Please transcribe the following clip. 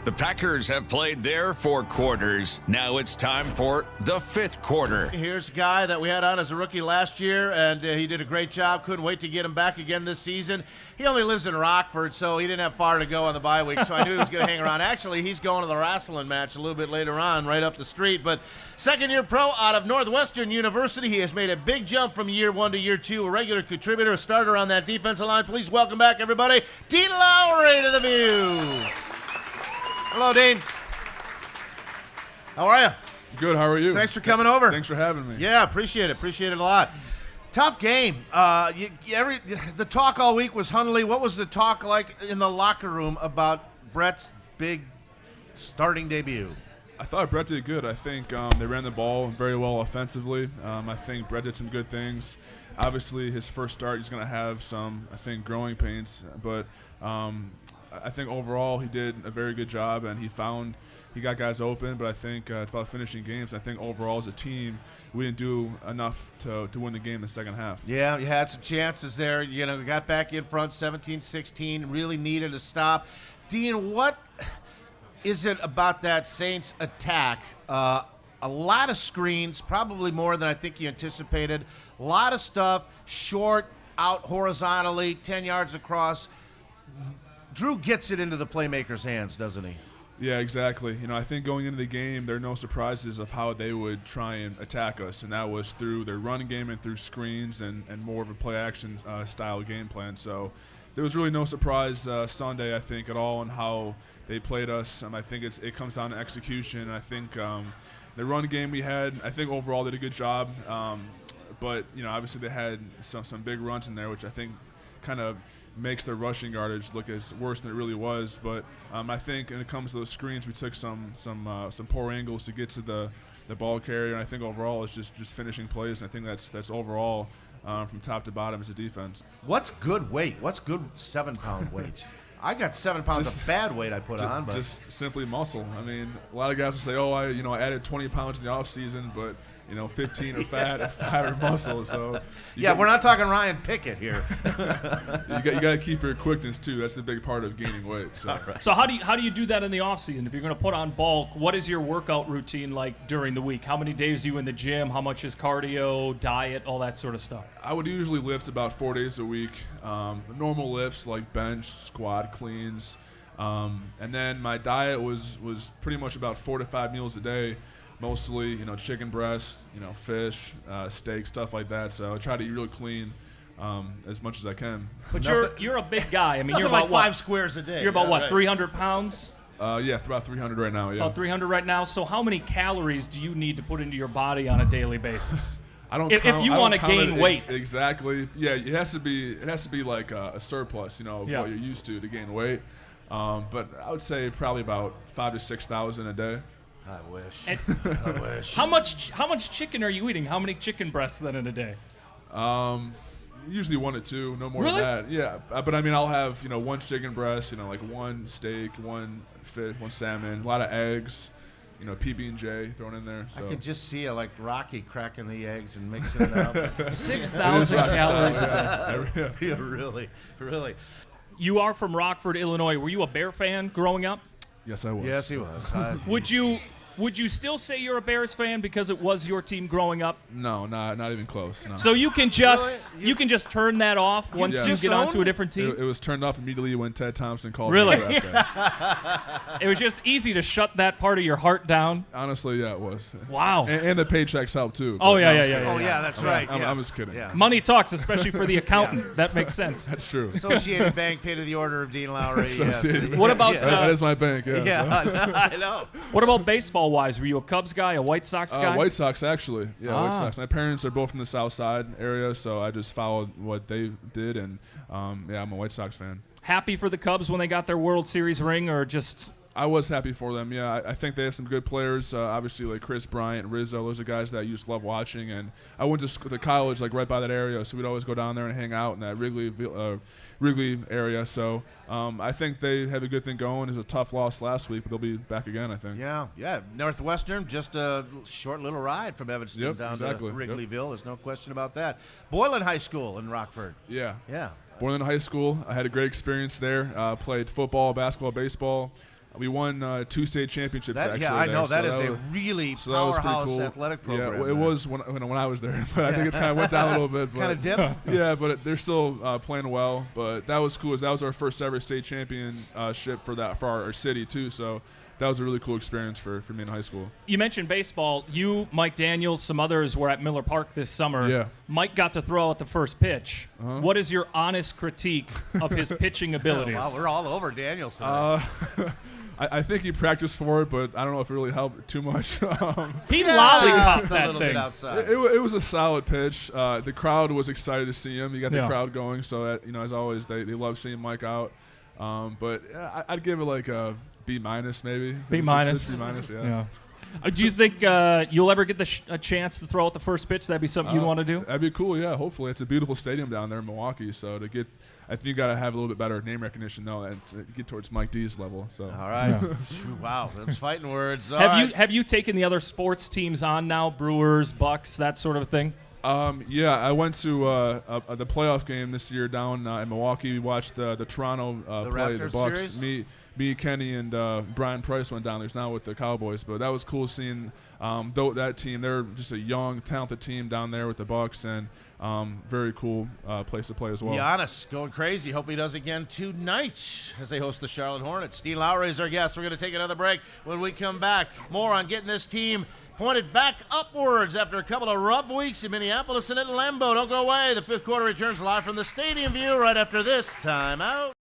The Packers have played their 4 quarters. Now it's time for the 5th quarter. Here's a guy that we had on as a rookie last year, and he did a great job. Couldn't wait to get him back again this season. He only lives in Rockford, so he didn't have far to go on the bye week, so I knew he was going to hang around. Actually, he's going to the wrestling match a little bit later on, right up the street. But second-year pro out of Northwestern University. He has made a big jump from year 1 to year 2, a regular contributor, a starter on that defensive line. Please welcome back, everybody, Dean Lowry to the View. Hello, Dean. How are you? Good, how are you? Thanks for coming over. Thanks for having me. Yeah, appreciate it. Appreciate it a lot. Tough game. The talk all week was Hundley. What was the talk like in the locker room about Brett's big starting debut? I thought Brett did good. I think they ran the ball very well offensively. I think Brett did some good things. Obviously, his first start, he's going to have some, I think, growing pains. But I think overall he did a very good job, and he got guys open. But I think it's about finishing games. I think overall as a team, we didn't do enough to win the game in the second half. Yeah, you had some chances there. You know, we got back in front 17-16, really needed a stop. Dean, what is it about that Saints attack? A lot of screens, probably more than I think you anticipated. A lot of stuff, short, out horizontally, 10 yards across. Drew gets it into the playmaker's hands, doesn't he? Yeah, exactly. You know, I think going into the game, there are no surprises of how they would try and attack us, and that was through their run game and through screens and more of a play-action style game plan. So there was really no surprise Sunday, I think, at all on how they played us. I think it comes down to execution. I think the run game we had, I think overall did a good job. But, you know, obviously they had some big runs in there, which I think kind of makes their rushing yardage look as worse than it really was. But I think when it comes to those screens, we took some poor angles to get to the ball carrier, and I think overall it's just finishing plays. And I think that's overall from top to bottom as a defense. What's good weight? What's good 7-pound weight? I got 7 pounds of bad weight I put on, but just simply muscle. I mean, a lot of guys will say, "Oh, I added 20 pounds in the off season," but 15 are fat or muscle. So we're not talking Ryan Pickett here. you got to keep your quickness too. That's the big part of gaining weight. So, So how do you do that in the off season? If you're going to put on bulk, what is your workout routine like during the week? How many days are you in the gym? How much is cardio, diet, all that sort of stuff? I would usually lift about 4 days a week. Normal lifts like bench, squat, cleans, and then my diet was pretty much about 4 to 5 meals a day. Mostly, chicken breast, fish, steak, stuff like that. So I try to eat really clean as much as I can. But you're a big guy. I mean, you're about about 5 squares a day. You're about right. 300 pounds? Yeah, about 300 right now. Yeah. About 300 right now. So how many calories do you need to put into your body on a daily basis? I don't. If you want to gain weight, exactly. Yeah, it has to be like a surplus, of what you're used to gain weight. But I would say probably about 5,000 to 6,000 a day. I wish. I wish. How much chicken are you eating? How many chicken breasts then in a day? Usually 1 to 2, no more really? than that. Yeah, but I mean, I'll have 1 chicken breast, like 1 steak, 1 fish, 1 salmon, a lot of eggs, PB&J thrown in there. So. I could just see you like Rocky cracking the eggs and mixing it up. 6,000 calories a day. Yeah, really. You are from Rockford, Illinois. Were you a Bear fan growing up? Yes, I was. Yes, he was. Would you still say you're a Bears fan because it was your team growing up? No, not even close. No. So you can just turn that off once you get onto a different team? It was turned off immediately when Ted Thompson called really? me. It was just easy to shut that part of your heart down? Honestly, yeah, it was. Wow. And the paychecks helped too. Oh, yeah. Oh, yeah, that's right. I'm just kidding. Yeah. Money talks, especially for the accountant. That makes sense. That's true. Associated Bank paid to the order of Dean Lowry. Yes. What about... that is my bank, yeah. Yeah, I know. What about baseball-wise? Were you a Cubs guy, a White Sox guy? White Sox, actually. Yeah, White Sox. My parents are both from the South Side area, so I just followed what they did, and I'm a White Sox fan. Happy for the Cubs when they got their World Series ring, or just... I was happy for them, yeah. I think they have some good players, obviously like Chris Bryant, Rizzo. Those are guys that I used to love watching, and I went to college like right by that area, so we'd always go down there and hang out in that Wrigley area. So I think they have a good thing going. It was a tough loss last week, but they'll be back again, I think. Yeah. Northwestern, just a short little ride from Evanston down to Wrigleyville. Yep. There's no question about that. Boylan High School in Rockford. Yeah. Yeah. Boylan High School. I had a great experience there. Played football, basketball, baseball. We won 2 state championships. Actually, I know there. that is So a really so that was pretty powerhouse cool. athletic program. Yeah, it was when I was there, but I think it's kind of went down a little bit. But, kind of dip. Yeah, but they're still playing well. But that was cool. That was our first ever state championship for our city too. So that was a really cool experience for me in high school. You mentioned baseball. You, Mike Daniels, some others were at Miller Park this summer. Yeah. Mike got to throw out the first pitch. What is your honest critique of his pitching abilities? Wow, we're all over Daniels tonight. I think he practiced for it, but I don't know if it really helped too much. He Just lollipopped a that little thing. bit outside. It was a solid pitch. The crowd was excited to see him. You got the Yeah. crowd going, so that, as always, they love seeing Mike out. But yeah, I'd give it like a B- maybe. B-. B-, yeah. Do you think you'll ever get a chance to throw out the first pitch? That'd be something you want to do? That'd be cool, yeah. Hopefully, it's a beautiful stadium down there in Milwaukee. So I think you got to have a little bit better name recognition though, and to get towards Mike D's level. So All right. Wow, those fighing words. All right. Have you taken the other sports teams on now? Brewers, Bucks, that sort of thing? Yeah, I went to the playoff game this year down in Milwaukee. We watched the Toronto play the Raptors Bucks. series? Me, Kenny, and Brian Price went down there. He's now with the Cowboys, but that was cool seeing that team. They're just a young, talented team down there with the Bucks, and very cool place to play as well. Giannis going crazy. Hope he does again tonight as they host the Charlotte Hornets. Dean Lowry is our guest. We're going to take another break. When we come back, more on getting this team pointed back upwards after a couple of rough weeks in Minneapolis and at Lambeau. Don't go away. The fifth quarter returns live from the Stadium View right after this timeout.